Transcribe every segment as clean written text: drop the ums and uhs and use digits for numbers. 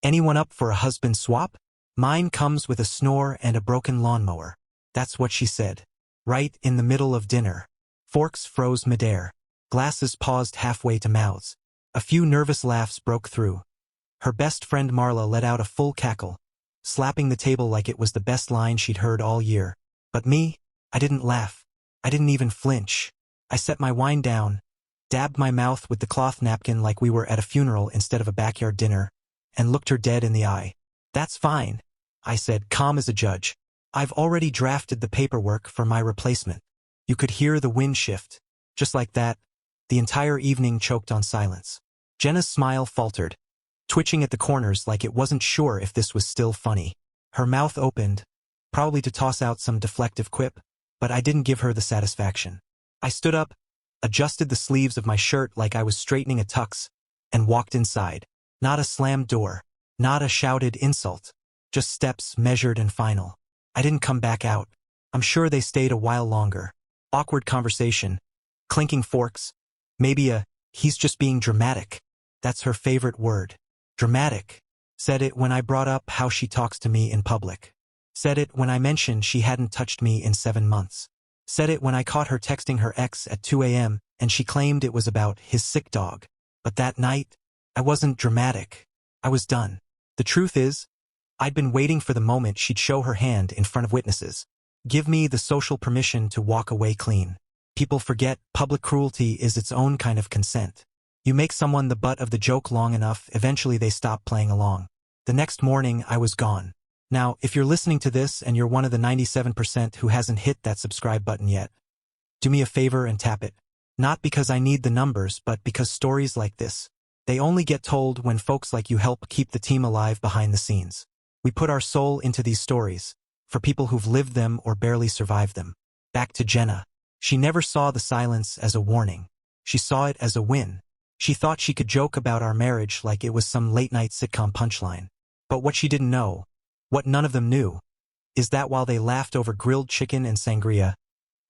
Anyone up for a husband swap? Mine comes with a snore and a broken lawnmower. That's what she said. Right in the middle of dinner. Forks froze midair. Glasses paused halfway to mouths. A few nervous laughs broke through. Her best friend Marla let out a full cackle, slapping the table like it was the best line she'd heard all year. But me? I didn't laugh. I didn't even flinch. I set my wine down, dabbed my mouth with the cloth napkin like we were at a funeral instead of a backyard dinner, and looked her dead in the eye. That's fine, I said, calm as a judge. I've already drafted the paperwork for my replacement. You could hear the wind shift. Just like that, the entire evening choked on silence. Jenna's smile faltered, twitching at the corners like it wasn't sure if this was still funny. Her mouth opened, probably to toss out some deflective quip, but I didn't give her the satisfaction. I stood up, adjusted the sleeves of my shirt like I was straightening a tux, and walked inside. Not a slammed door, not a shouted insult, just steps measured and final. I didn't come back out. I'm sure they stayed a while longer. Awkward conversation, clinking forks, maybe a, he's just being dramatic. That's her favorite word. Dramatic. Said it when I brought up how she talks to me in public. Said it when I mentioned she hadn't touched me in 7 months. Said it when I caught her texting her ex at 2 a.m. and she claimed it was about his sick dog. But that night, I wasn't dramatic. I was done. The truth is, I'd been waiting for the moment she'd show her hand in front of witnesses. Give me the social permission to walk away clean. People forget public cruelty is its own kind of consent. You make someone the butt of the joke long enough, eventually they stop playing along. The next morning, I was gone. Now, if you're listening to this and you're one of the 97% who hasn't hit that subscribe button yet, do me a favor and tap it. Not because I need the numbers, but because stories like this, they only get told when folks like you help keep the team alive behind the scenes. We put our soul into these stories, for people who've lived them or barely survived them. Back to Jenna. She never saw the silence as a warning. She saw it as a win. She thought she could joke about our marriage like it was some late-night sitcom punchline. But what she didn't know, what none of them knew, is that while they laughed over grilled chicken and sangria,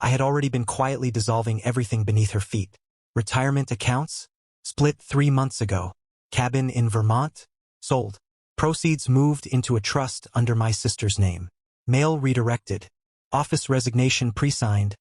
I had already been quietly dissolving everything beneath her feet. Retirement accounts? Split 3 months ago. Cabin in Vermont? Sold. Proceeds moved into a trust under my sister's name. Mail redirected. Office resignation pre-signed.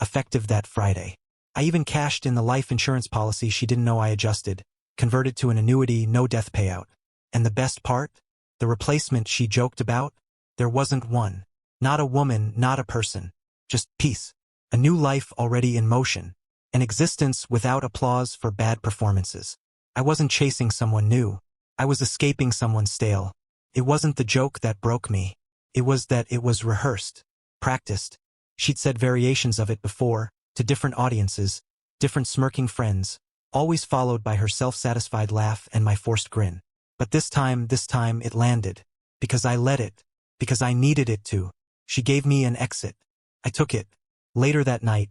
Effective that Friday. I even cashed in the life insurance policy she didn't know I adjusted, converted to an annuity, no death payout. And the best part? The replacement she joked about? There wasn't one. Not a woman, not a person. Just peace. A new life already in motion. An existence without applause for bad performances. I wasn't chasing someone new. I was escaping someone stale. It wasn't the joke that broke me. It was that it was rehearsed, practiced. She'd said variations of it before, to different audiences, different smirking friends, always followed by her self-satisfied laugh and my forced grin. But this time it landed. Because I let it. Because I needed it to. She gave me an exit. I took it. Later that night,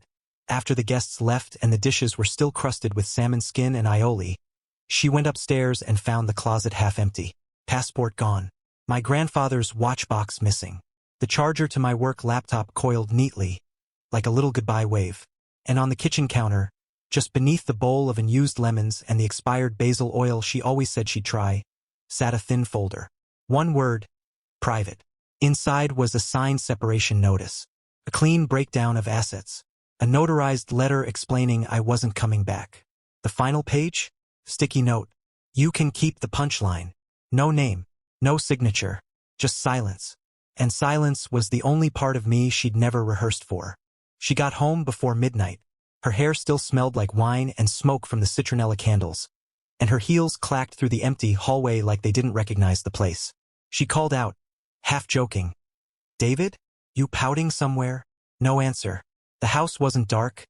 after the guests left and the dishes were still crusted with salmon skin and aioli, she went upstairs and found the closet half empty. Passport gone. My grandfather's watch box missing. The charger to my work laptop coiled neatly, like a little goodbye wave. And on the kitchen counter, just beneath the bowl of unused lemons and the expired basil oil she always said she'd try, sat a thin folder. One word, private. Inside was a signed separation notice. A clean breakdown of assets. A notarized letter explaining I wasn't coming back. The final page? Sticky note. You can keep the punchline. No name. No signature. Just silence. And silence was the only part of me she'd never rehearsed for. She got home before midnight. Her hair still smelled like wine and smoke from the citronella candles. And her heels clacked through the empty hallway like they didn't recognize the place. She called out, half joking. David? You pouting somewhere? No answer. The house wasn't dark,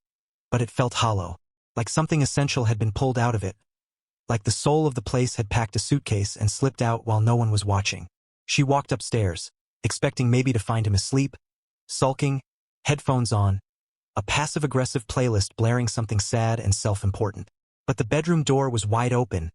but it felt hollow. Like something essential had been pulled out of it. Like the soul of the place had packed a suitcase and slipped out while no one was watching. She walked upstairs, expecting maybe to find him asleep, sulking, headphones on, a passive-aggressive playlist blaring something sad and self-important. But the bedroom door was wide open,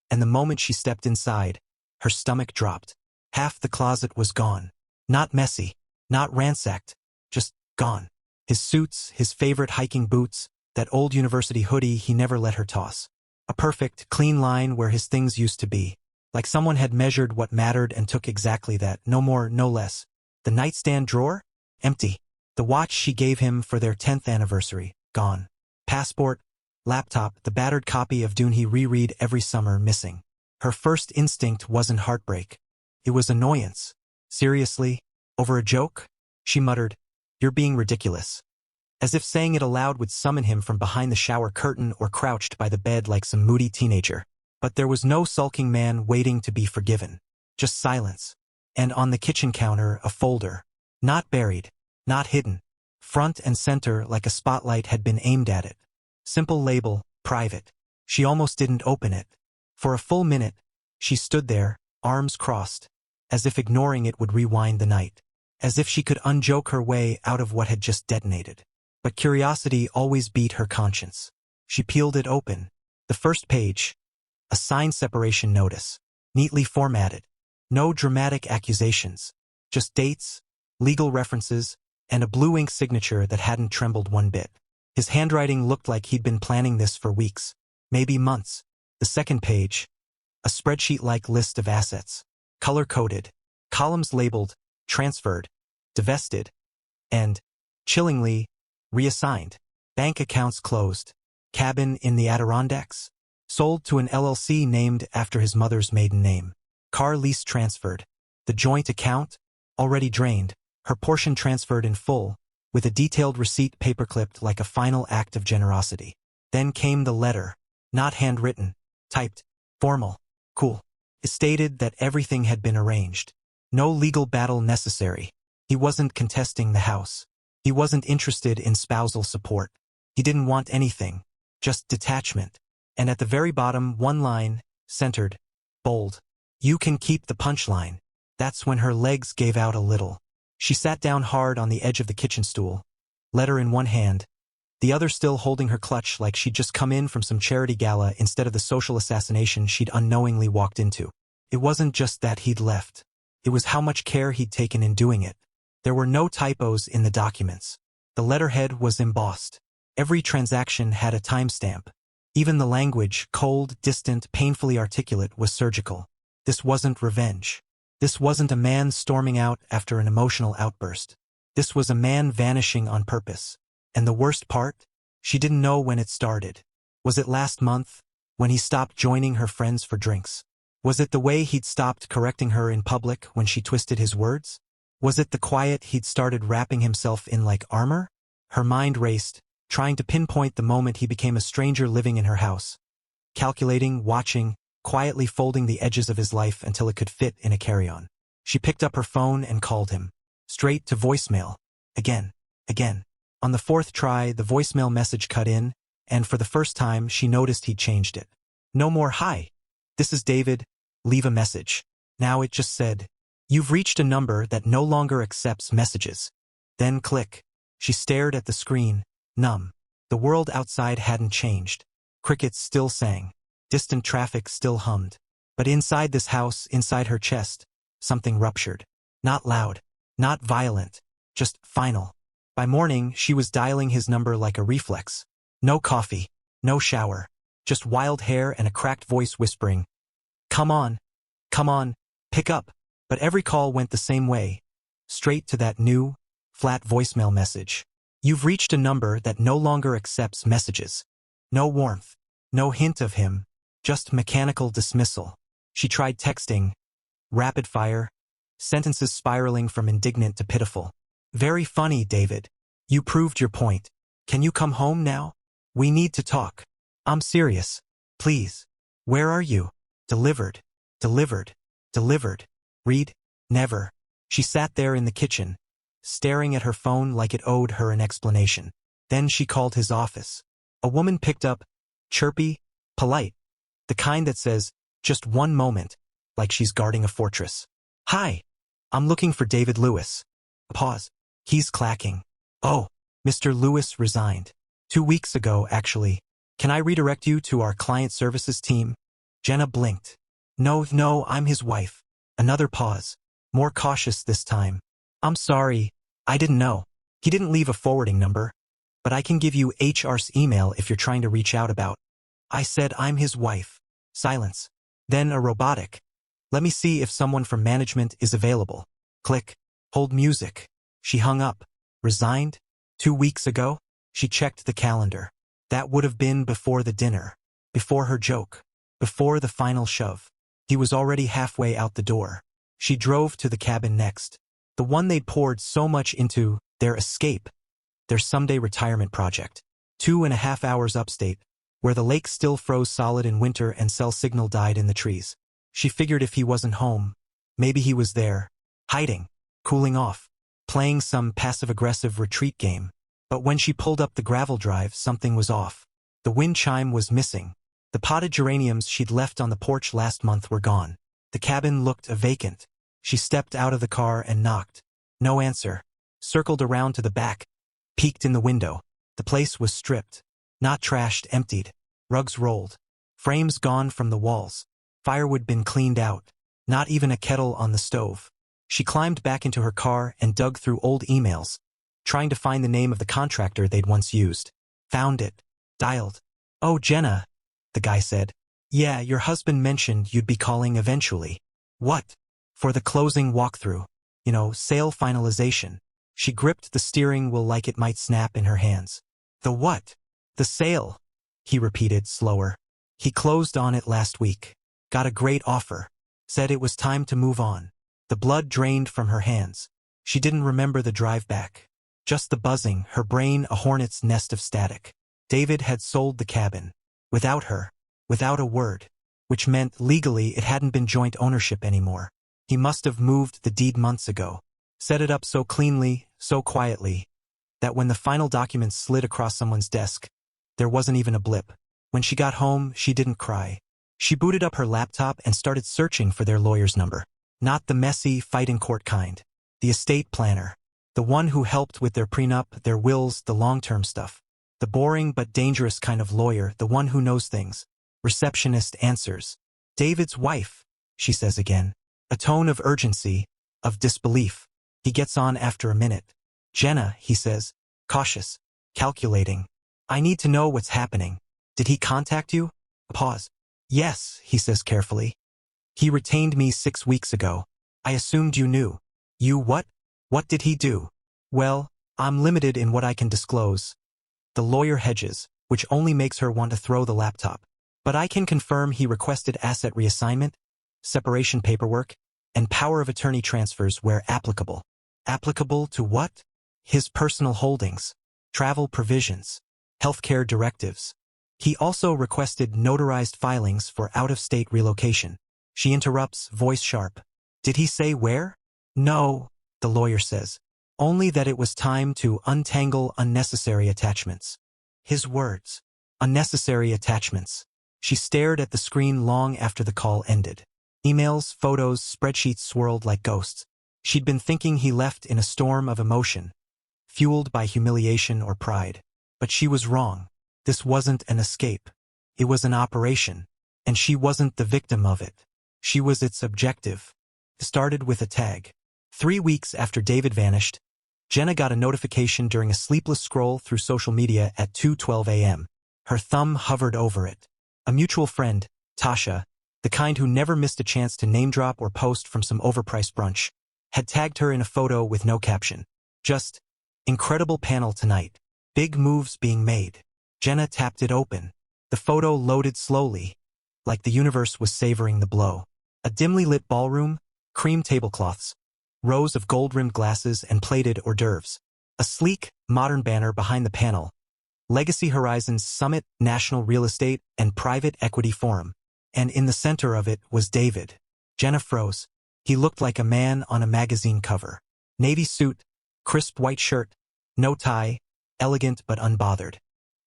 and the moment she stepped inside, her stomach dropped. Half the closet was gone. Not messy, not ransacked, just gone. His suits, his favorite hiking boots, that old university hoodie he never let her toss. A perfect, clean line where his things used to be. Like someone had measured what mattered and took exactly that, no more, no less. The nightstand drawer? Empty. The watch she gave him for their 10th anniversary? Gone. Passport, laptop, the battered copy of Dune he reread every summer, missing. Her first instinct wasn't heartbreak. It was annoyance. Seriously? Over a joke? She muttered, "You're being ridiculous." As if saying it aloud would summon him from behind the shower curtain or crouched by the bed like some moody teenager. But there was no sulking man waiting to be forgiven. Just silence. And on the kitchen counter, a folder. Not buried. Not hidden. Front and center like a spotlight had been aimed at it. Simple label, private. She almost didn't open it. For a full minute, she stood there, arms crossed, as if ignoring it would rewind the night. As if she could unjoke her way out of what had just detonated. But curiosity always beat her conscience. She peeled it open. The first page. A signed separation notice. Neatly formatted. No dramatic accusations. Just dates, legal references, and a blue ink signature that hadn't trembled one bit. His handwriting looked like he'd been planning this for weeks. Maybe months. The second page. A spreadsheet-like list of assets. Color-coded. Columns labeled, transferred, divested, and, chillingly, reassigned. Bank accounts closed. Cabin in the Adirondacks? Sold to an LLC named after his mother's maiden name. Car lease transferred. The joint account? Already drained. Her portion transferred in full, with a detailed receipt paperclipped like a final act of generosity. Then came the letter. Not handwritten. Typed. Formal. Cool. It stated that everything had been arranged. No legal battle necessary. He wasn't contesting the house. He wasn't interested in spousal support. He didn't want anything. Just detachment. And at the very bottom, one line, centered, bold. You can keep the punchline. That's when her legs gave out a little. She sat down hard on the edge of the kitchen stool, letter in one hand, the other still holding her clutch like she'd just come in from some charity gala instead of the social assassination she'd unknowingly walked into. It wasn't just that he'd left. It was how much care he'd taken in doing it. There were no typos in the documents. The letterhead was embossed. Every transaction had a timestamp. Even the language, cold, distant, painfully articulate, was surgical. This wasn't revenge. This wasn't a man storming out after an emotional outburst. This was a man vanishing on purpose. And the worst part? She didn't know when it started. Was it last month, when he stopped joining her friends for drinks? Was it the way he'd stopped correcting her in public when she twisted his words? Was it the quiet he'd started wrapping himself in like armor? Her mind raced, trying to pinpoint the moment he became a stranger living in her house. Calculating, watching, quietly folding the edges of his life until it could fit in a carry-on. She picked up her phone and called him. Straight to voicemail. Again. On the fourth try, the voicemail message cut in, and for the first time, she noticed he'd changed it. No more "Hi. This is David. Leave a message." Now it just said, "You've reached a number that no longer accepts messages." Then click. She stared at the screen, numb. The world outside hadn't changed. Crickets still sang. Distant traffic still hummed. But inside this house, inside her chest, something ruptured. Not loud. Not violent. Just final. By morning, she was dialing his number like a reflex. No coffee. No shower. Just wild hair and a cracked voice whispering, Come on, pick up." But every call went the same way. Straight to that new, flat voicemail message. "You've reached a number that no longer accepts messages." No warmth. No hint of him. Just mechanical dismissal. She tried texting. Rapid fire. Sentences spiraling from indignant to pitiful. "Very funny, David. You proved your point. Can you come home now? We need to talk. I'm serious. Please. Where are you? Delivered. Read. Never." She sat there in the kitchen, staring at her phone like it owed her an explanation. Then she called his office. A woman picked up, chirpy, polite. The kind that says, "Just one moment," like she's guarding a fortress. "Hi. I'm looking for David Lewis." Pause. He's clacking. "Oh, Mr. Lewis resigned. 2 weeks ago, actually. Can I redirect you to our client services team?" Jenna blinked. No, I'm his wife." Another pause. More cautious this time. "I'm sorry. I didn't know. He didn't leave a forwarding number. But I can give you HR's email if you're trying to reach out about." I said I'm his wife. Silence. Then a robotic. Let me see if someone from management is available. Click. Hold music. She hung up. Resigned? 2 weeks ago? She checked the calendar. That would have been before the dinner. Before her joke. Before the final shove. He was already halfway out the door. She drove to the cabin next. The one they'd poured so much into, their escape. Their someday retirement project. 2.5 hours upstate, where the lake still froze solid in winter and cell signal died in the trees. She figured if he wasn't home, maybe he was there, hiding, cooling off, playing some passive-aggressive retreat game. But when she pulled up the gravel drive, something was off. The wind chime was missing. The potted geraniums she'd left on the porch last month were gone. The cabin looked vacant. She stepped out of the car and knocked. No answer. Circled around to the back. Peeked in the window. The place was stripped. Not trashed, emptied. Rugs rolled. Frames gone from the walls. Firewood been cleaned out. Not even a kettle on the stove. She climbed back into her car and dug through old emails, trying to find the name of the contractor they'd once used. Found it. Dialed. "Oh, Jenna," the guy said. "Yeah, your husband mentioned you'd be calling eventually." "What?" "For the closing walkthrough. Sale finalization." She gripped the steering wheel like it might snap in her hands. "The what?" "The sale," he repeated, slower. "He closed on it last week. Got a great offer. Said it was time to move on." The blood drained from her hands. She didn't remember the drive back. Just the buzzing, her brain a hornet's nest of static. David had sold the cabin. Without her. Without a word. Which meant, legally, it hadn't been joint ownership anymore. He must have moved the deed months ago. Set it up so cleanly, so quietly, that when the final documents slid across someone's desk, there wasn't even a blip. When she got home, she didn't cry. She booted up her laptop and started searching for their lawyer's number. Not the messy, fight-in-court kind. The estate planner. The one who helped with their prenup, their wills, the long-term stuff. The boring but dangerous kind of lawyer, the one who knows things. Receptionist answers. "David's wife," she says again. A tone of urgency, of disbelief. He gets on after a minute. "Jenna," he says, cautious, calculating. "I need to know what's happening. Did he contact you?" A pause. "Yes," he says carefully. "He retained me 6 weeks ago. I assumed you knew." "You what? What did he do?" "Well, I'm limited in what I can disclose." The lawyer hedges, which only makes her want to throw the laptop. "But I can confirm he requested asset reassignment, separation paperwork, and power of attorney transfers where applicable." Applicable to what? His personal holdings, travel provisions, healthcare directives. He also requested notarized filings for out-of-state relocation. She interrupts, voice sharp. "Did he say where?" "No," the lawyer says. "Only that it was time to untangle unnecessary attachments." His words. Unnecessary attachments. She stared at the screen long after the call ended. Emails, photos, spreadsheets swirled like ghosts. She'd been thinking he left in a storm of emotion, fueled by humiliation or pride. But she was wrong. This wasn't an escape. It was an operation. And she wasn't the victim of it. She was its objective. Started with a tag. 3 weeks after David vanished, Jenna got a notification during a sleepless scroll through social media at 2:12 a.m. Her thumb hovered over it. A mutual friend, Tasha, the kind who never missed a chance to name-drop or post from some overpriced brunch, had tagged her in a photo with no caption. Just, "Incredible panel tonight. Big moves being made." Jenna tapped it open. The photo loaded slowly, like the universe was savoring the blow. A dimly lit ballroom, cream tablecloths, rows of gold-rimmed glasses and plated hors d'oeuvres. A sleek, modern banner behind the panel. Legacy Horizons Summit, National Real Estate, and Private Equity Forum. And in the center of it was David. Jenna froze. He looked like a man on a magazine cover. Navy suit, crisp white shirt, no tie, elegant but unbothered.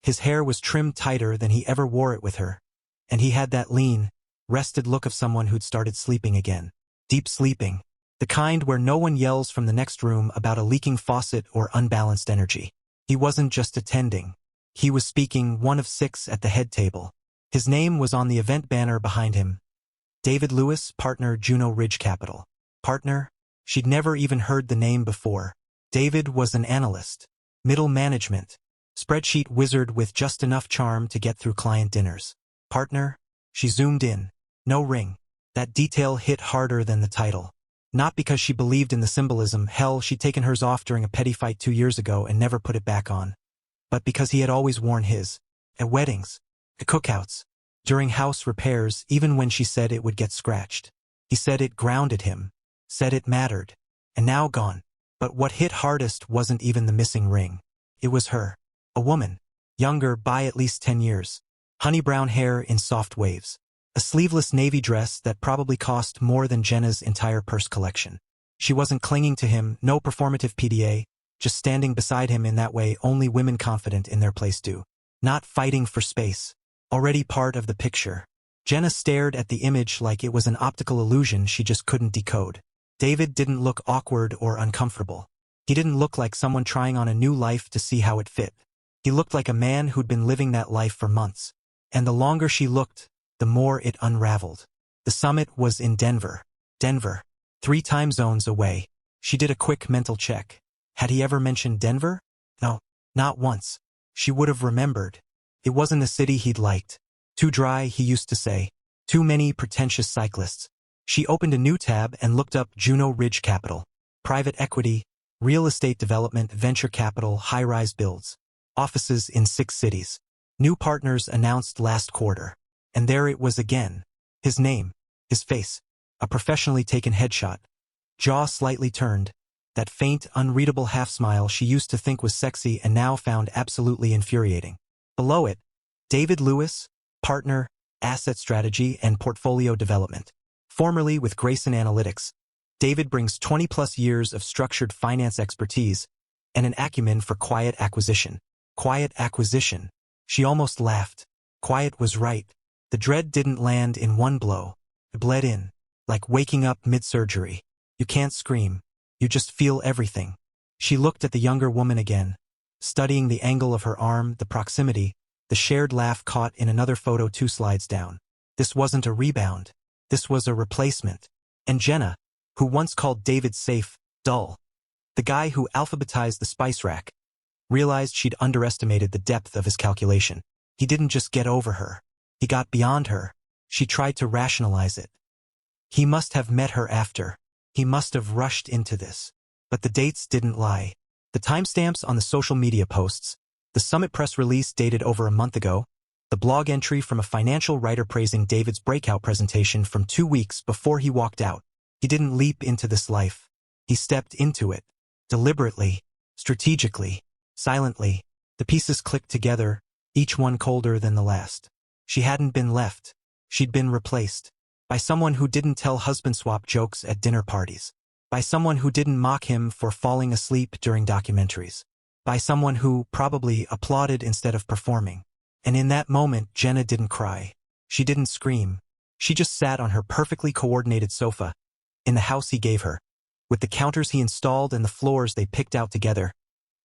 His hair was trimmed tighter than he ever wore it with her. And he had that lean, rested look of someone who'd started sleeping again. Deep sleeping. The kind where no one yells from the next room about a leaking faucet or unbalanced energy. He wasn't just attending. He was speaking, one of 6 at the head table. His name was on the event banner behind him. David Lewis, partner, Juno Ridge Capital. Partner? She'd never even heard the name before. David was an analyst. Middle management. Spreadsheet wizard with just enough charm to get through client dinners. Partner? She zoomed in. No ring. That detail hit harder than the title. Not because she believed in the symbolism, hell, she'd taken hers off during a petty fight 2 years ago and never put it back on. But because he had always worn his. At weddings. At cookouts. During house repairs, even when she said it would get scratched. He said it grounded him. Said it mattered. And now gone. But what hit hardest wasn't even the missing ring. It was her. A woman. Younger by at least 10 years. Honey brown hair in soft waves. A sleeveless navy dress that probably cost more than Jenna's entire purse collection. She wasn't clinging to him, no performative PDA, just standing beside him in that way only women confident in their place do. Not fighting for space. Already part of the picture. Jenna stared at the image like it was an optical illusion she just couldn't decode. David didn't look awkward or uncomfortable. He didn't look like someone trying on a new life to see how it fit. He looked like a man who'd been living that life for months. And the longer she looked, the more it unraveled. The summit was in Denver. Denver. 3 time zones away. She did a quick mental check. Had he ever mentioned Denver? No, not once. She would have remembered. It wasn't a city he'd liked. Too dry, he used to say. Too many pretentious cyclists. She opened a new tab and looked up Juno Ridge Capital. Private equity, real estate development, venture capital, high-rise builds. Offices in 6 cities. New partners announced last quarter. And there it was again. His name. His face. A professionally taken headshot. Jaw slightly turned. That faint, unreadable half-smile she used to think was sexy and now found absolutely infuriating. Below it, David Lewis, partner, asset strategy and portfolio development. Formerly with Grayson Analytics, David brings 20-plus years of structured finance expertise and an acumen for quiet acquisition. Quiet acquisition. She almost laughed. Quiet was right. The dread didn't land in one blow. It bled in, like waking up mid-surgery. You can't scream. You just feel everything. She looked at the younger woman again, studying the angle of her arm, the proximity, the shared laugh caught in another photo 2 slides down. This wasn't a rebound. This was a replacement. And Jenna, who once called David safe, dull, the guy who alphabetized the spice rack, realized she'd underestimated the depth of his calculation. He didn't just get over her. He got beyond her. She tried to rationalize it. He must have met her after. He must have rushed into this. But the dates didn't lie. The timestamps on the social media posts, the summit press release dated over a month ago, the blog entry from a financial writer praising David's breakout presentation from 2 weeks before he walked out. He didn't leap into this life. He stepped into it. Deliberately, strategically, silently. The pieces clicked together, each one colder than the last. She hadn't been left. She'd been replaced. By someone who didn't tell husband swap jokes at dinner parties. By someone who didn't mock him for falling asleep during documentaries. By someone who probably applauded instead of performing. And in that moment, Jenna didn't cry. She didn't scream. She just sat on her perfectly coordinated sofa, in the house he gave her, with the counters he installed and the floors they picked out together,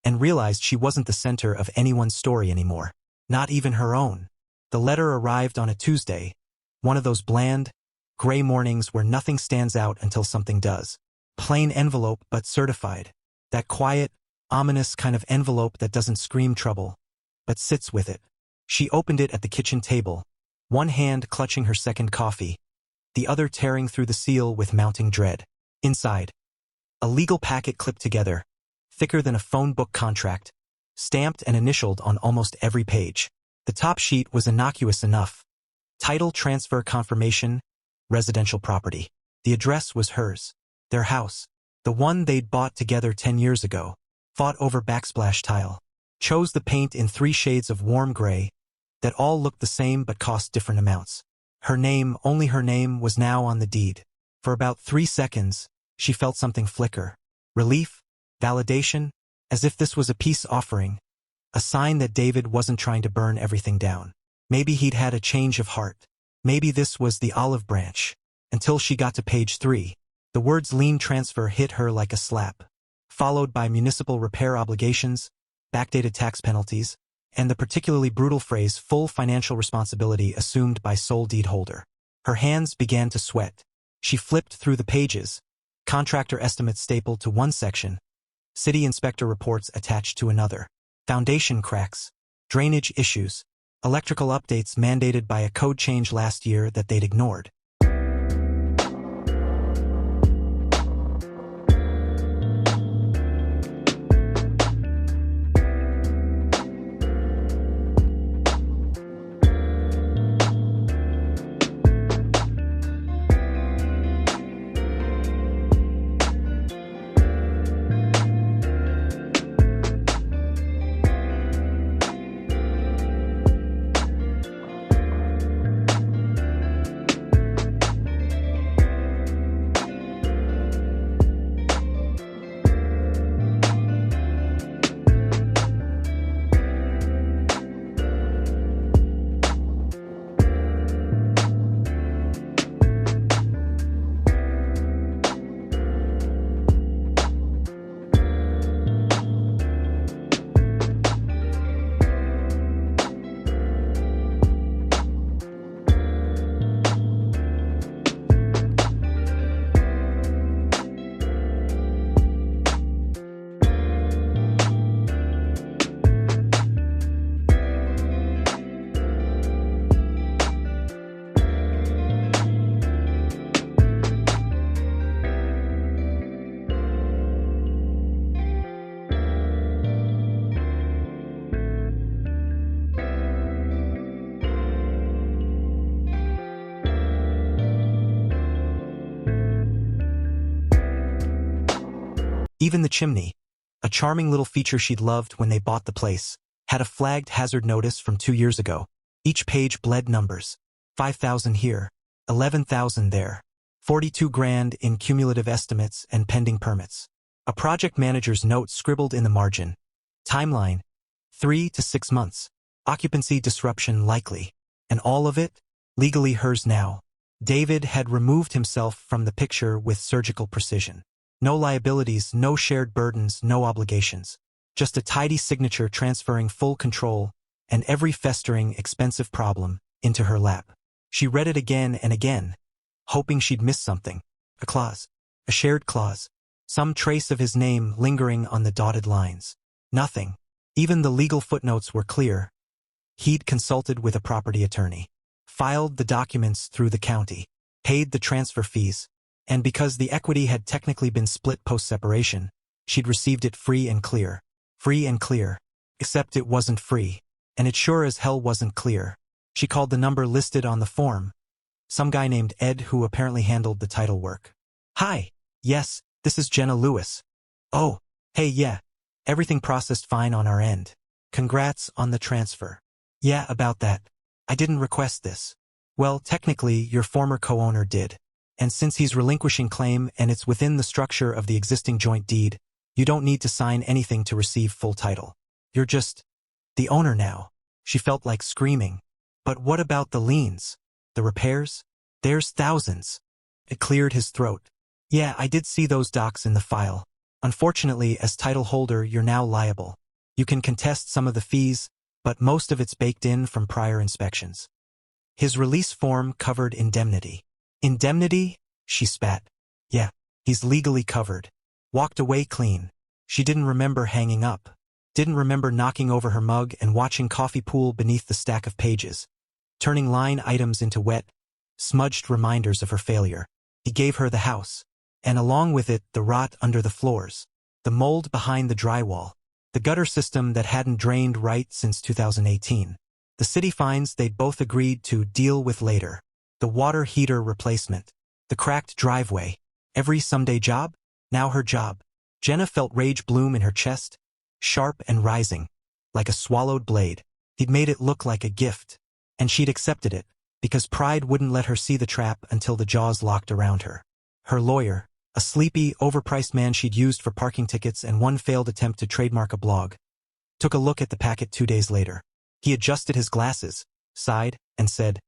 and realized she wasn't the center of anyone's story anymore. Not even her own. The letter arrived on a Tuesday, one of those bland, gray mornings where nothing stands out until something does. Plain envelope but certified. That quiet, ominous kind of envelope that doesn't scream trouble, but sits with it. She opened it at the kitchen table, one hand clutching her second coffee, the other tearing through the seal with mounting dread. Inside, a legal packet clipped together, thicker than a phone book contract, stamped and initialed on almost every page. The top sheet was innocuous enough. Title transfer confirmation, residential property. The address was hers. Their house. The one they'd bought together 10 years ago. Fought over backsplash tile. Chose the paint in 3 shades of warm gray that all looked the same but cost different amounts. Her name, only her name, was now on the deed. For about 3 seconds, she felt something flicker. Relief, validation, as if this was a peace offering. A sign that David wasn't trying to burn everything down. Maybe he'd had a change of heart. Maybe this was the olive branch. Until she got to page 3. The words lien transfer hit her like a slap. Followed by municipal repair obligations, backdated tax penalties, and the particularly brutal phrase full financial responsibility assumed by sole deed holder. Her hands began to sweat. She flipped through the pages. Contractor estimates stapled to one section. City inspector reports attached to another. Foundation cracks. Drainage issues. Electrical updates mandated by a code change last year that they'd ignored. Even the chimney, a charming little feature she'd loved when they bought the place, had a flagged hazard notice from 2 years ago. Each page bled numbers. 5,000 here, 11,000 there, 42 grand in cumulative estimates and pending permits. A project manager's note scribbled in the margin. Timeline, 3 to 6 months. Occupancy disruption likely. And all of it, legally hers now. David had removed himself from the picture with surgical precision. No liabilities, no shared burdens, no obligations. Just a tidy signature transferring full control and every festering, expensive problem into her lap. She read it again and again, hoping she'd miss something. A clause. A shared clause. Some trace of his name lingering on the dotted lines. Nothing. Even the legal footnotes were clear. He'd consulted with a property attorney, filed the documents through the county, paid the transfer fees, and because the equity had technically been split post-separation, she'd received it free and clear. Free and clear. Except it wasn't free, and it sure as hell wasn't clear. She called the number listed on the form. Some guy named Ed who apparently handled the title work. Hi. Yes, this is Jenna Lewis. Oh, hey, yeah. Everything processed fine on our end. Congrats on the transfer. Yeah, about that. I didn't request this. Well, technically, your former co-owner did. And since he's relinquishing claim and it's within the structure of the existing joint deed, you don't need to sign anything to receive full title. You're just the owner now. She felt like screaming. But what about the liens? The repairs? There's thousands. It cleared his throat. Yeah, I did see those docs in the file. Unfortunately, as title holder, you're now liable. You can contest some of the fees, but most of it's baked in from prior inspections. His release form covered indemnity. Indemnity? She spat. Yeah, he's legally covered. Walked away clean. She didn't remember hanging up. Didn't remember knocking over her mug and watching coffee pool beneath the stack of pages. Turning line items into wet, smudged reminders of her failure. He gave her the house. And along with it, the rot under the floors. The mold behind the drywall. The gutter system that hadn't drained right since 2018. The city fines they'd both agreed to deal with later. The water heater replacement. The cracked driveway. Every someday job? Now her job. Jenna felt rage bloom in her chest, sharp and rising, like a swallowed blade. He'd made it look like a gift, and she'd accepted it, because pride wouldn't let her see the trap until the jaws locked around her. Her lawyer, a sleepy, overpriced man she'd used for parking tickets and one failed attempt to trademark a blog, took a look at the packet 2 days later. He adjusted his glasses, sighed, and said,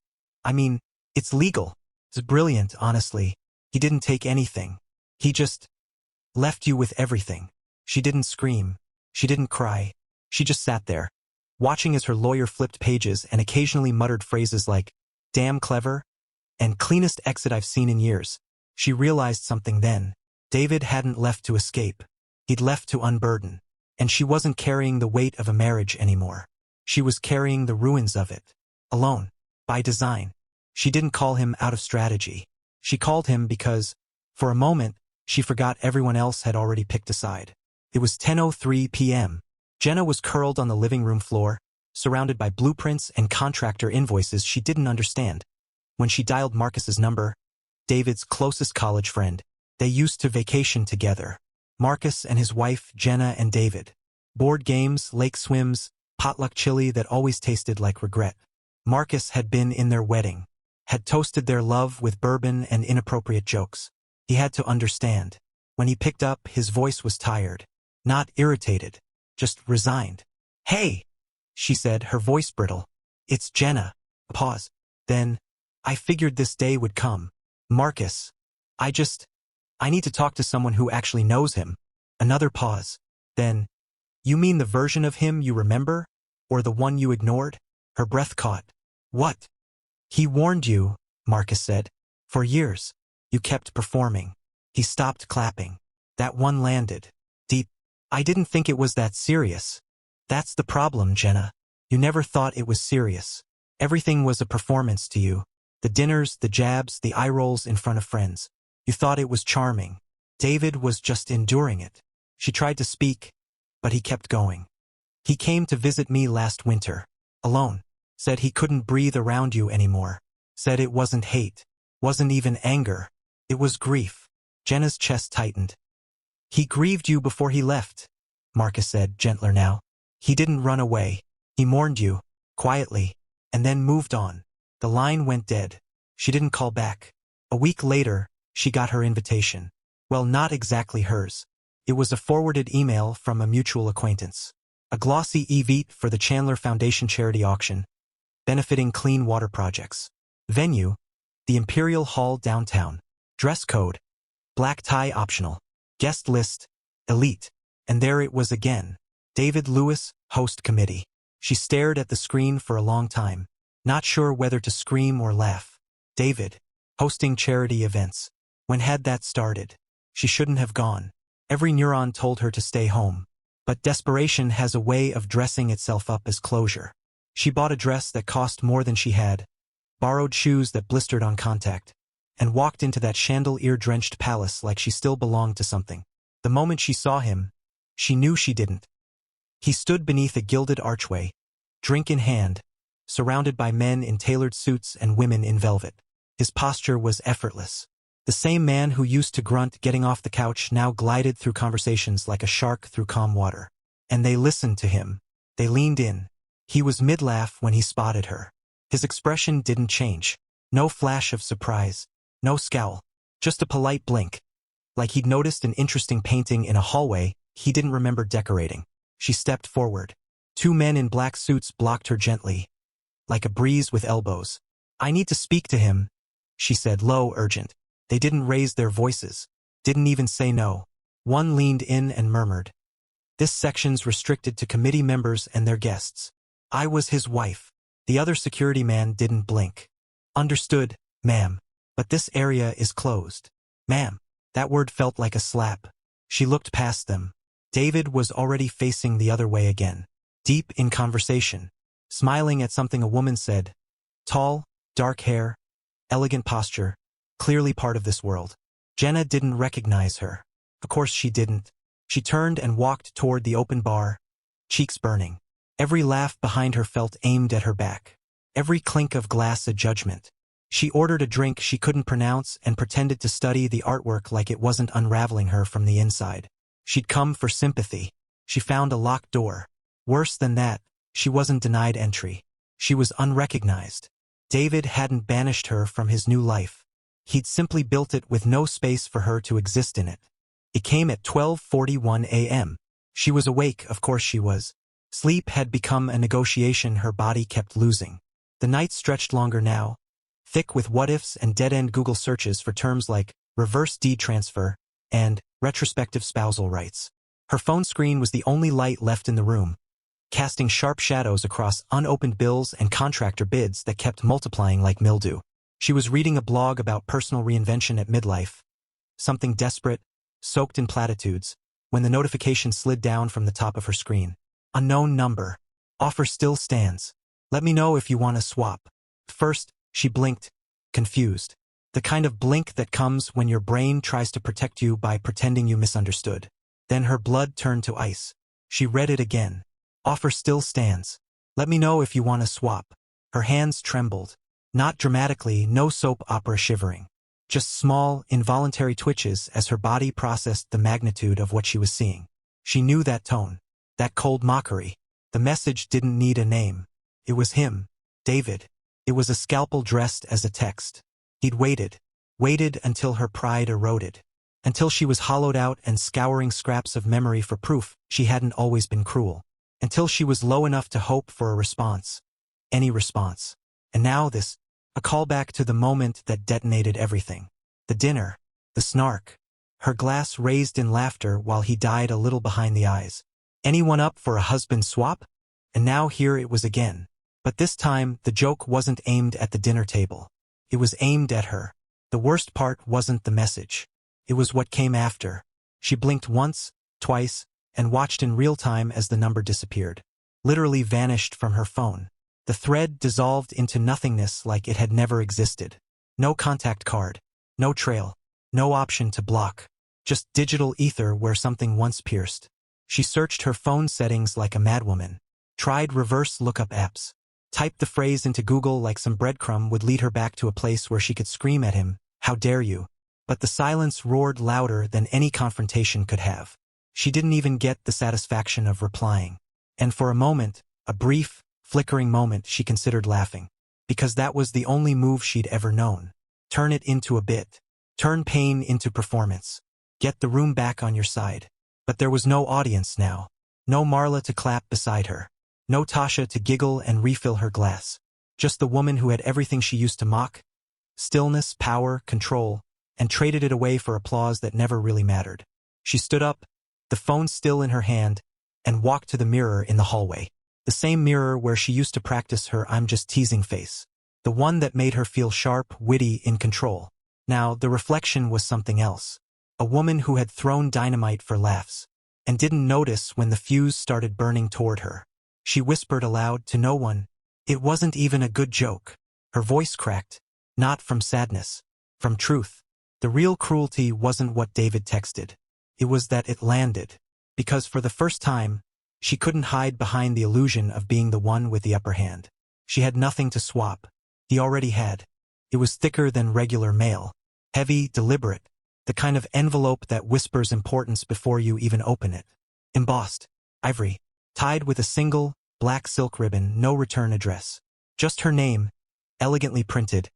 I mean, it's legal. It's brilliant, honestly. He didn't take anything. He just left you with everything. She didn't scream. She didn't cry. She just sat there, watching as her lawyer flipped pages and occasionally muttered phrases like, damn clever, and cleanest exit I've seen in years. She realized something then. David hadn't left to escape. He'd left to unburden. And she wasn't carrying the weight of a marriage anymore. She was carrying the ruins of it. Alone. By design. She didn't call him out of strategy. She called him because, for a moment, she forgot everyone else had already picked a side. It was 10:03 p.m. Jenna was curled on the living room floor, surrounded by blueprints and contractor invoices she didn't understand. When she dialed Marcus's number, David's closest college friend, they used to vacation together. Marcus and his wife, Jenna and David. Board games, lake swims, potluck chili that always tasted like regret. Marcus had been in their wedding, had toasted their love with bourbon and inappropriate jokes. He had to understand. When he picked up, his voice was tired. Not irritated, just resigned. Hey, she said, her voice brittle. It's Jenna. A pause. Then, I figured this day would come. Marcus. I need to talk to someone who actually knows him. Another pause. Then, you mean the version of him you remember? Or the one you ignored? Her breath caught. What? He warned you, Marcus said. For years. You kept performing. He stopped clapping. That one landed. Deep. I didn't think it was that serious. That's the problem, Jenna. You never thought it was serious. Everything was a performance to you. The dinners, the jabs, the eye rolls in front of friends. You thought it was charming. David was just enduring it. She tried to speak, but he kept going. He came to visit me last winter. Alone. Said he couldn't breathe around you anymore. Said it wasn't hate. Wasn't even anger. It was grief. Jenna's chest tightened. He grieved you before he left, Marcus said, gentler now. He didn't run away. He mourned you, quietly, and then moved on. The line went dead. She didn't call back. A week later, she got her invitation. Well, not exactly hers. It was a forwarded email from a mutual acquaintance. A glossy e-vite for the Chandler Foundation charity auction, benefiting clean water projects. Venue, the Imperial Hall downtown. Dress code, black tie optional. Guest list, elite. And there it was again. David Lewis, host committee. She stared at the screen for a long time, not sure whether to scream or laugh. David, hosting charity events. When had that started? She shouldn't have gone. Every neuron told her to stay home. But desperation has a way of dressing itself up as closure. She bought a dress that cost more than she had, borrowed shoes that blistered on contact, and walked into that chandelier-drenched palace like she still belonged to something. The moment she saw him, she knew she didn't. He stood beneath a gilded archway, drink in hand, surrounded by men in tailored suits and women in velvet. His posture was effortless. The same man who used to grunt getting off the couch now glided through conversations like a shark through calm water. And they listened to him. They leaned in. He was mid-laugh when he spotted her. His expression didn't change. No flash of surprise. No scowl. Just a polite blink. Like he'd noticed an interesting painting in a hallway he didn't remember decorating. She stepped forward. Two men in black suits blocked her gently, like a breeze with elbows. "I need to speak to him," she said, low, urgent. They didn't raise their voices, didn't even say no. One leaned in and murmured, "This section's restricted to committee members and their guests. I was his wife." The other security man didn't blink. "Understood, ma'am. But this area is closed." "Ma'am." That word felt like a slap. She looked past them. David was already facing the other way again, deep in conversation, smiling at something a woman said. Tall, dark hair, elegant posture, clearly part of this world. Jenna didn't recognize her. Of course she didn't. She turned and walked toward the open bar, cheeks burning. Every laugh behind her felt aimed at her back. Every clink of glass a judgment. She ordered a drink she couldn't pronounce and pretended to study the artwork like it wasn't unraveling her from the inside. She'd come for sympathy. She found a locked door. Worse than that, she wasn't denied entry. She was unrecognized. David hadn't banished her from his new life. He'd simply built it with no space for her to exist in it. It came at 12:41 a.m. She was awake, of course she was. Sleep had become a negotiation her body kept losing. The night stretched longer now, thick with what-ifs and dead-end Google searches for terms like reverse deed transfer and retrospective spousal rights. Her phone screen was the only light left in the room, casting sharp shadows across unopened bills and contractor bids that kept multiplying like mildew. She was reading a blog about personal reinvention at midlife, something desperate, soaked in platitudes, when the notification slid down from the top of her screen. Unknown number. Offer still stands. Let me know if you want to swap. First, she blinked, confused. The kind of blink that comes when your brain tries to protect you by pretending you misunderstood. Then her blood turned to ice. She read it again. Offer still stands. Let me know if you want to swap. Her hands trembled. Not dramatically, no soap opera shivering. Just small, involuntary twitches as her body processed the magnitude of what she was seeing. She knew that tone. That cold mockery. The message didn't need a name. It was him, David. It was a scalpel dressed as a text. He'd waited until her pride eroded. Until she was hollowed out and scouring scraps of memory for proof she hadn't always been cruel. Until she was low enough to hope for a response. Any response. And now this, a callback to the moment that detonated everything. The dinner, the snark. Her glass raised in laughter while he died a little behind the eyes. Anyone up for a husband swap? And now here it was again. But this time, the joke wasn't aimed at the dinner table. It was aimed at her. The worst part wasn't the message. It was what came after. She blinked once, twice, and watched in real time as the number disappeared. Literally vanished from her phone. The thread dissolved into nothingness like it had never existed. No contact card. No trail. No option to block. Just digital ether where something once pierced. She searched her phone settings like a madwoman. Tried reverse lookup apps. Typed the phrase into Google like some breadcrumb would lead her back to a place where she could scream at him, "How dare you?" But the silence roared louder than any confrontation could have. She didn't even get the satisfaction of replying. And for a moment, a brief, flickering moment, she considered laughing. Because that was the only move she'd ever known. Turn it into a bit. Turn pain into performance. Get the room back on your side. But there was no audience now. No Marla to clap beside her. No Tasha to giggle and refill her glass. Just the woman who had everything she used to mock. Stillness, power, control, and traded it away for applause that never really mattered. She stood up, the phone still in her hand, and walked to the mirror in the hallway. The same mirror where she used to practice her "I'm just teasing" face. The one that made her feel sharp, witty, in control. Now, the reflection was something else. A woman who had thrown dynamite for laughs, and didn't notice when the fuse started burning toward her. She whispered aloud to no one, "It wasn't even a good joke." Her voice cracked, not from sadness, from truth. The real cruelty wasn't what David texted. It was that it landed. Because for the first time, she couldn't hide behind the illusion of being the one with the upper hand. She had nothing to swap. He already had. It was thicker than regular mail. Heavy, deliberate. The kind of envelope that whispers importance before you even open it. Embossed. Ivory. Tied with a single, black silk ribbon, no return address. Just her name, elegantly printed.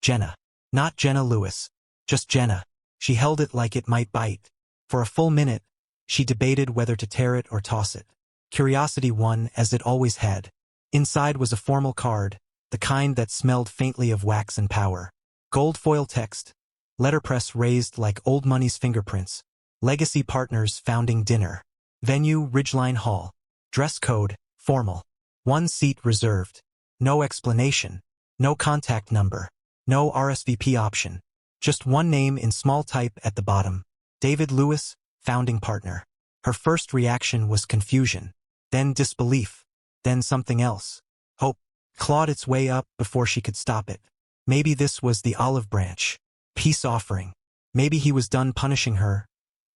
Jenna. Not Jenna Lewis. Just Jenna. She held it like it might bite. For a full minute, she debated whether to tear it or toss it. Curiosity won, as it always had. Inside was a formal card, the kind that smelled faintly of wax and power. Gold foil text. Letterpress raised like old money's fingerprints. Legacy Partners founding dinner. Venue Ridgeline Hall. Dress code, formal. One seat reserved. No explanation. No contact number. No RSVP option. Just one name in small type at the bottom. David Lewis, founding partner. Her first reaction was confusion. Then disbelief. Then something else. Hope clawed its way up before she could stop it. Maybe this was the olive branch. Peace offering. Maybe he was done punishing her.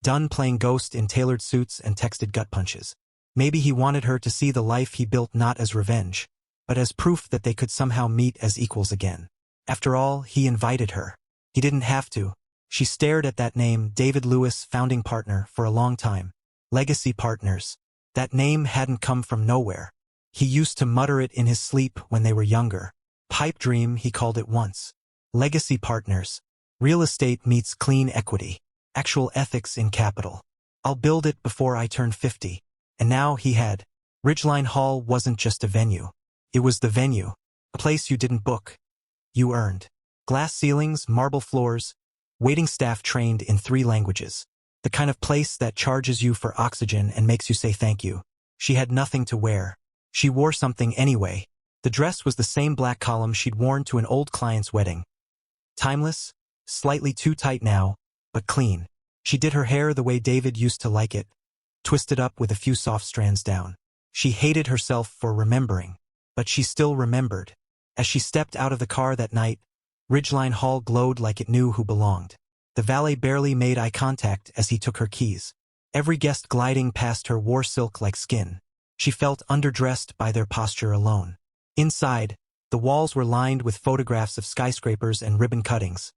Done playing ghost in tailored suits and texted gut punches. Maybe he wanted her to see the life he built not as revenge, but as proof that they could somehow meet as equals again. After all, he invited her. He didn't have to. She stared at that name, David Lewis, founding partner, for a long time. Legacy Partners. That name hadn't come from nowhere. He used to mutter it in his sleep when they were younger. Pipe dream, he called it once. Legacy Partners. Real estate meets clean equity. Actual ethics in capital. I'll build it before I turn 50. And now he had. Ridgeline Hall wasn't just a venue. It was the venue. A place you didn't book. You earned. Glass ceilings, marble floors, waiting staff trained in 3 languages. The kind of place that charges you for oxygen and makes you say thank you. She had nothing to wear. She wore something anyway. The dress was the same black column she'd worn to an old client's wedding. Timeless, slightly too tight now, but clean. She did her hair the way David used to like it, twisted up with a few soft strands down. She hated herself for remembering, but she still remembered. As she stepped out of the car that night, Ridgeline Hall glowed like it knew who belonged. The valet barely made eye contact as he took her keys. Every guest gliding past her wore silk like skin. She felt underdressed by their posture alone. Inside, the walls were lined with photographs of skyscrapers and ribbon cuttings.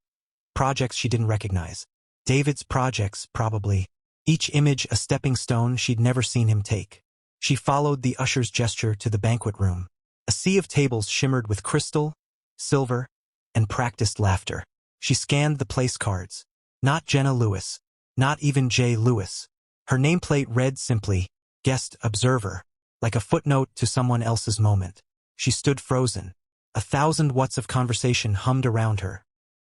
Projects she didn't recognize. David's projects, probably. Each image a stepping stone she'd never seen him take. She followed the usher's gesture to the banquet room. A sea of tables shimmered with crystal, silver, and practiced laughter. She scanned the place cards. Not Jenna Lewis. Not even J. Lewis. Her nameplate read simply, guest observer, like a footnote to someone else's moment. She stood frozen. 1,000 watts of conversation hummed around her.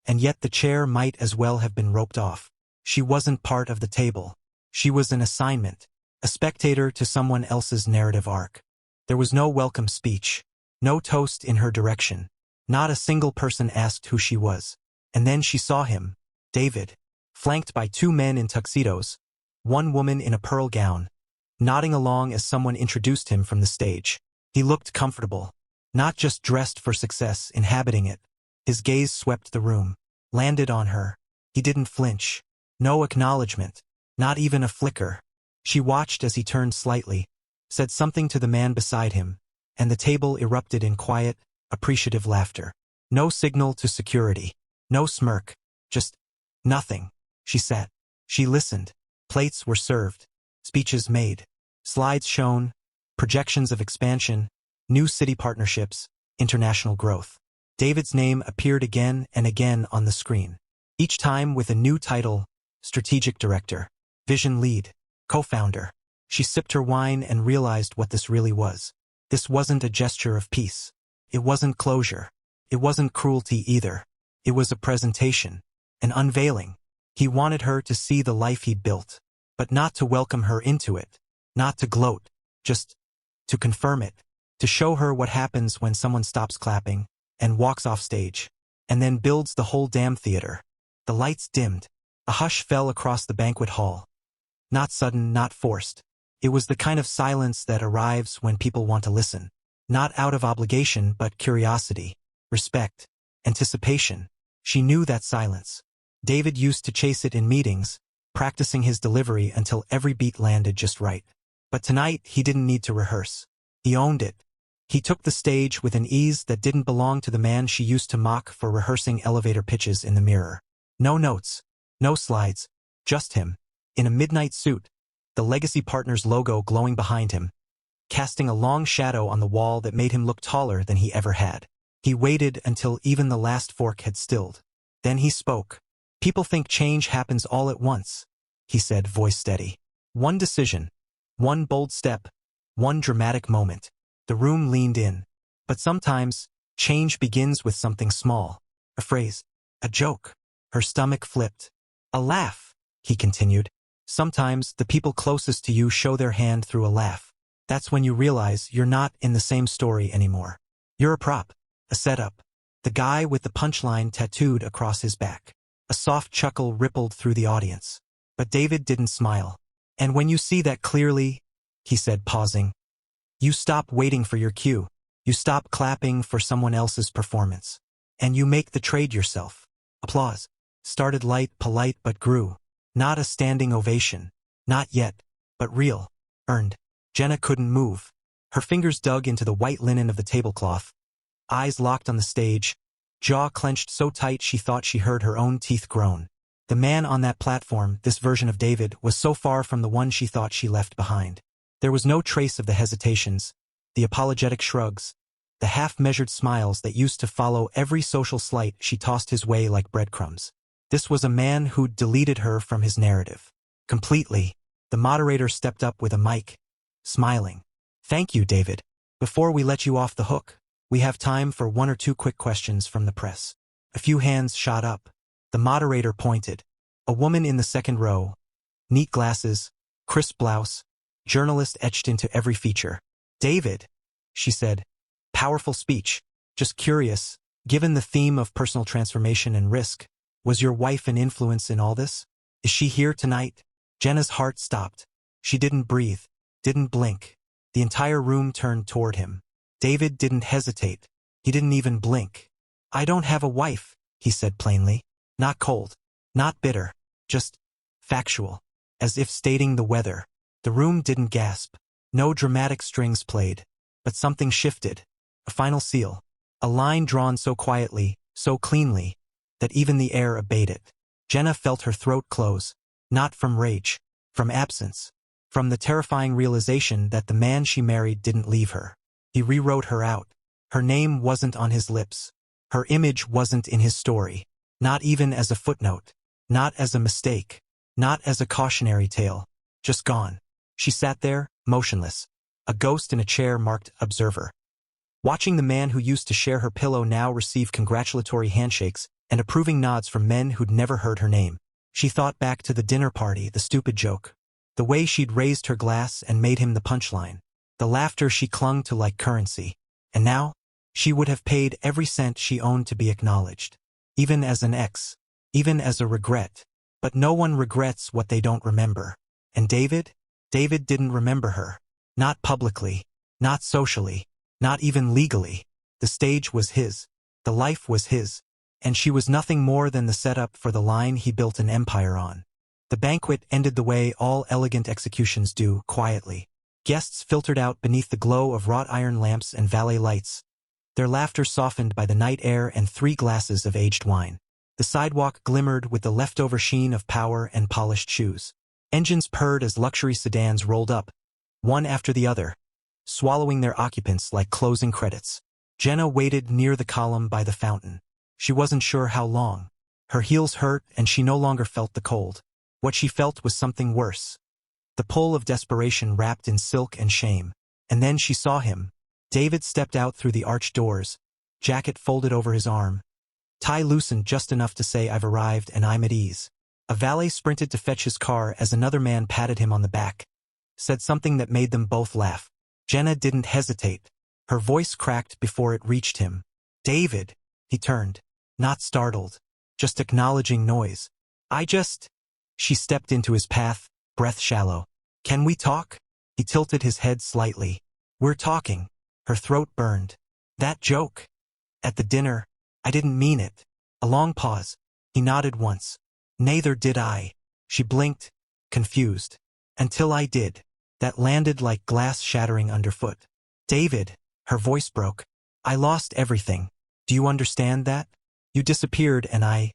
And yet the chair might as well have been roped off. She wasn't part of the table. She was an assignment, a spectator to someone else's narrative arc. There was no welcome speech, no toast in her direction. Not a single person asked who she was. And then she saw him, David, flanked by 2 men in tuxedos, 1 woman in a pearl gown, nodding along as someone introduced him from the stage. He looked comfortable, not just dressed for success, inhabiting it. His gaze swept the room, landed on her. He didn't flinch. No acknowledgement, not even a flicker. She watched as he turned slightly, said something to the man beside him, and the table erupted in quiet, appreciative laughter. No signal to security. No smirk. Just Nothing. She sat. She listened. Plates were served. Speeches made. Slides shown. Projections of expansion. New city partnerships. International growth. David's name appeared again and again on the screen. Each time with a new title: Strategic Director, Vision Lead, Co-founder. She sipped her wine and realized what this really was. This wasn't a gesture of peace. It wasn't closure. It wasn't cruelty either. It was a presentation, an unveiling. He wanted her to see the life he'd built, but not to welcome her into it, not to gloat, just to confirm it, to show her what happens when someone stops clapping and walks off stage, and then builds the whole damn theater. The lights dimmed. A hush fell across the banquet hall. Not sudden, not forced. It was the kind of silence that arrives when people want to listen. Not out of obligation, but curiosity, respect, anticipation. She knew that silence. David used to chase it in meetings, practicing his delivery until every beat landed just right. But tonight, he didn't need to rehearse. He owned it. He took the stage with an ease that didn't belong to the man she used to mock for rehearsing elevator pitches in the mirror. No notes. No slides. Just him. In a midnight suit. The Legacy Partners logo glowing behind him, casting a long shadow on the wall that made him look taller than he ever had. He waited until even the last fork had stilled. Then he spoke. "People think change happens all at once," he said, voice steady. "One decision. One bold step. One dramatic moment." The room leaned in. But sometimes, change begins with something small. A phrase. A joke. Her stomach flipped. "A laugh," he continued. "Sometimes the people closest to you show their hand through a laugh. That's when you realize you're not in the same story anymore. You're a prop, a setup, the guy with the punchline tattooed across his back." A soft chuckle rippled through the audience. But David didn't smile. "And when you see that clearly," he said, pausing, "you stop waiting for your cue. You stop clapping for someone else's performance. And you make the trade yourself." Applause. Started light, polite, but grew. Not a standing ovation. Not yet. But real. Earned. Jenna couldn't move. Her fingers dug into the white linen of the tablecloth. Eyes locked on the stage. Jaw clenched so tight she thought she heard her own teeth groan. The man on that platform, this version of David, was so far from the one she thought she left behind. There was no trace of the hesitations, the apologetic shrugs, the half-measured smiles that used to follow every social slight she tossed his way like breadcrumbs. This was a man who'd deleted her from his narrative. Completely. The moderator stepped up with a mic, smiling. "Thank you, David. Before we let you off the hook, we have time for one or two quick questions from the press." A few hands shot up. The moderator pointed. A woman in the second row. Neat glasses, crisp blouse, journalist etched into every feature. "David," she said. "Powerful speech. Just curious, given the theme of personal transformation and risk, was your wife an influence in all this? Is she here tonight?" Jenna's heart stopped. She didn't breathe, didn't blink. The entire room turned toward him. David didn't hesitate. He didn't even blink. "I don't have a wife," he said plainly. Not cold, not bitter, just factual, as if stating the weather. The room didn't gasp. No dramatic strings played. But something shifted. A final seal. A line drawn so quietly, so cleanly, that even the air obeyed it. Jenna felt her throat close. Not from rage. From absence. From the terrifying realization that the man she married didn't leave her. He rewrote her out. Her name wasn't on his lips. Her image wasn't in his story. Not even as a footnote. Not as a mistake. Not as a cautionary tale. Just gone. She sat there, motionless. A ghost in a chair marked observer. Watching the man who used to share her pillow now receive congratulatory handshakes and approving nods from men who'd never heard her name. She thought back to the dinner party, the stupid joke. The way she'd raised her glass and made him the punchline. The laughter she clung to like currency. And now, she would have paid every cent she owned to be acknowledged. Even as an ex. Even as a regret. But no one regrets what they don't remember. And David? David didn't remember her. Not publicly. Not socially. Not even legally. The stage was his. The life was his. And she was nothing more than the setup for the line he built an empire on. The banquet ended the way all elegant executions do, quietly. Guests filtered out beneath the glow of wrought iron lamps and valet lights, their laughter softened by the night air and 3 glasses of aged wine. The sidewalk glimmered with the leftover sheen of power and polished shoes. Engines purred as luxury sedans rolled up, one after the other, swallowing their occupants like closing credits. Jenna waited near the column by the fountain. She wasn't sure how long. Her heels hurt and she no longer felt the cold. What she felt was something worse. The pull of desperation wrapped in silk and shame. And then she saw him. David stepped out through the arched doors, jacket folded over his arm, tie loosened just enough to say, "I've arrived and I'm at ease." A valet sprinted to fetch his car as another man patted him on the back, said something that made them both laugh. Jenna didn't hesitate. Her voice cracked before it reached him. "David." He turned, not startled, just acknowledging noise. She stepped into his path, breath shallow. "Can we talk?" He tilted his head slightly. "We're talking." Her throat burned. "That joke at the dinner, I didn't mean it." A long pause. He nodded once. "Neither did I." She blinked, confused. "Until I did." That landed like glass shattering underfoot. "David," her voice broke. "I lost everything. Do you understand that? You disappeared and I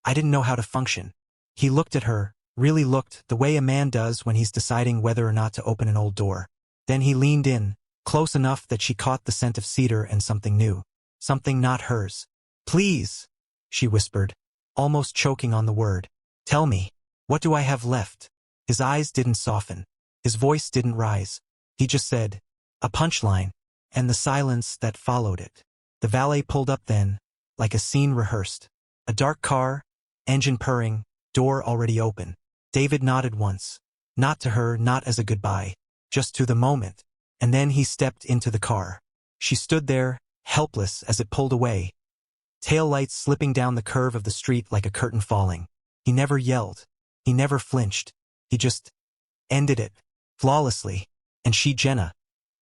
didn't know how to function." He looked at her, really looked, the way a man does when he's deciding whether or not to open an old door. Then he leaned in, close enough that she caught the scent of cedar and something new. Something not hers. "Please," she whispered, almost choking on the word. "Tell me, what do I have left?" His eyes didn't soften. His voice didn't rise. He just said, "A punchline," and the silence that followed it. The valet pulled up then, like a scene rehearsed. A dark car, engine purring, door already open. David nodded once. Not to her, not as a goodbye. Just to the moment. And then he stepped into the car. She stood there, helpless as it pulled away. Tail lights slipping down the curve of the street like a curtain falling. He never yelled. He never flinched. He just ended it. Flawlessly. And she, Jenna,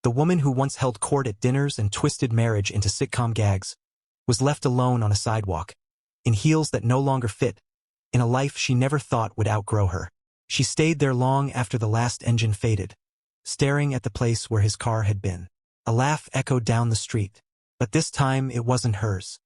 the woman who once held court at dinners and twisted marriage into sitcom gags, was left alone on a sidewalk, in heels that no longer fit, in a life she never thought would outgrow her. She stayed there long after the last engine faded, staring at the place where his car had been. A laugh echoed down the street. But this time it wasn't hers.